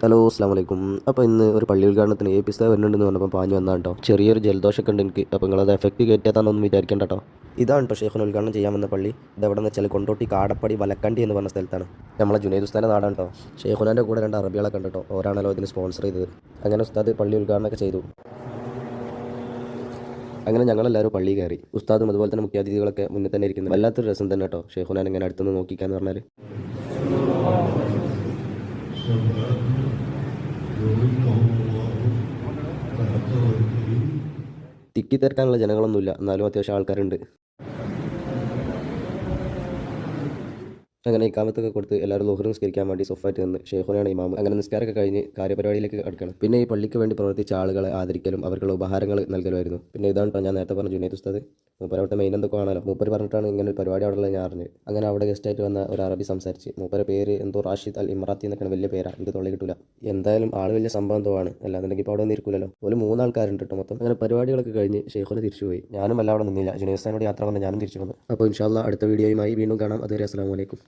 Hello അസ്സാം വലൈക്കും. അപ്പോൾ ഇന്ന് ഒരു പള്ളി ഉദ്ഘാടനത്തിന് പിസ്ത വരുന്നുണ്ടെന്ന് പറഞ്ഞപ്പോൾ പാഞ്ഞു വന്നാൽ കേട്ടോ. ചെറിയൊരു ജലദോഷമൊക്കെ ഉണ്ട് എനിക്ക്. അപ്പോൾ നിങ്ങളത് എഫക്റ്റ് കയറ്റാത്താണെന്നൊന്നും വിചാരിക്കേണ്ട കേട്ടോ. ഇതാണ് കേട്ടോ ഷെയ്ഖുന ഉദ്ഘാടനം ചെയ്യാൻ വന്ന പള്ളി. ഇതെവിടെ വെച്ചാൽ കൊണ്ടോട്ടി കാടപ്പടി വലക്കണ്ടി എന്ന് പറഞ്ഞ സ്ഥലത്താണ്. നമ്മളെ ജുനൈദ് ഉസ്താദിൻ്റെ നാടാണ് കേട്ടോ. ഷെയ്ഖുനാൻ്റെ കൂടെ രണ്ട് അറബികളൊക്കെ ഉണ്ട് കേട്ടോ. ഓരാണല്ലോ ഇതിന് സ്പോൺസർ ചെയ്തത്. അങ്ങനെ ഉസ്താദ് പള്ളി ഉദ്ഘാടനമൊക്കെ ചെയ്തു. അങ്ങനെ ഞങ്ങളെല്ലാവരും പള്ളി കയറി. ഉസ്താദും അതുപോലെ തന്നെ മുഖ്യാതിഥികളൊക്കെ മുന്നിൽ തന്നെ ഇരിക്കുന്നത് വല്ലാത്തൊരു രസം തന്നെ കേട്ടോ. ഷെയ്ഖുനാൻ ഇങ്ങനെ അടുത്തുനിന്ന് നോക്കിക്കാന്ന് പറഞ്ഞാൽ തിക്കി തിരക്കാനുള്ള ജനങ്ങളൊന്നുമില്ല, എന്നാലും അത്യാവശ്യം ആൾക്കാരുണ്ട്. അങ്ങനെ ഇക്കാമത്തൊക്കെ കൊടുത്ത് എല്ലാവരും ളുഹർ നിസ്കരിക്കാൻ വേണ്ടി സൊഫായിട്ട് നിന്ന് ഷെയ്ഖുനയാണ് ഇമാം. അങ്ങനെ നിസ്കാരമൊക്കെ കഴിഞ്ഞ് കാര്യപരിപാടിയിലേക്ക് അടുക്കണം. പിന്നെ ഈ പള്ളിക്ക് വേണ്ടി പ്രവർത്തിച്ച ആളുകളെ ആദരിക്കലും അവർക്കുള്ള ഉപഹാരങ്ങൾ നൽകലുമായിരുന്നു. പിന്നെ ഇതാണ് ഞാൻ നേരത്തെ പറഞ്ഞ ജുനൈദ് ഉസ്താദ്. മൂപ്പര് അവിടുത്തെ മെയിൻ എന്തൊക്കെ ആണല്ലോ. മൂപ്പര് പറഞ്ഞിട്ടാണ് ഇങ്ങനെ ഒരു പരിപാടി അവിടെ ഉള്ളത് ഞാൻ അറിഞ്ഞത്. അങ്ങനെ അവിടെ ഗസ്റ്റായിട്ട് വന്ന ഒരു അറബി സംസാരിച്ച് മൂപ്പരെ പേര് എന്തോ റാഷിദ് അൽ ഇമ്രാത്തി എന്നൊക്കെയാണ്. വലിയ പേരാണ്, എനിക്ക് തൊള്ളി കിട്ടില്ല. എന്തായാലും ആൾ വലിയ സംഭവം എന്തോ ആണ്. അല്ലാന്നുണ്ടെങ്കിൽ ഇപ്പോൾ അവിടെ ഒന്നും ഇരിക്കില്ലല്ലോ. ഒരു 3 ആൾക്കാരുണ്ട് കേട്ടോ മൊത്തം. അങ്ങനെ പരിപാടികളൊക്കെ കഴിഞ്ഞ് ഷെയ്ഖുന തിരിച്ചു പോയി. ഞാനും എല്ലാം അവിടെ നിന്നില്ല. ജുനൈദ് ഉസ്താദിനോട് യാത്ര പറഞ്ഞ് ഞാനും തിരിച്ചു വന്നു. അപ്പോൾ ഇൻഷാ അല്ലാഹ് അടുത്ത വീഡിയോയുമായി വീണ്ടും കാണാം. അതുവരെ അസ്സലാമു അലൈക്കും.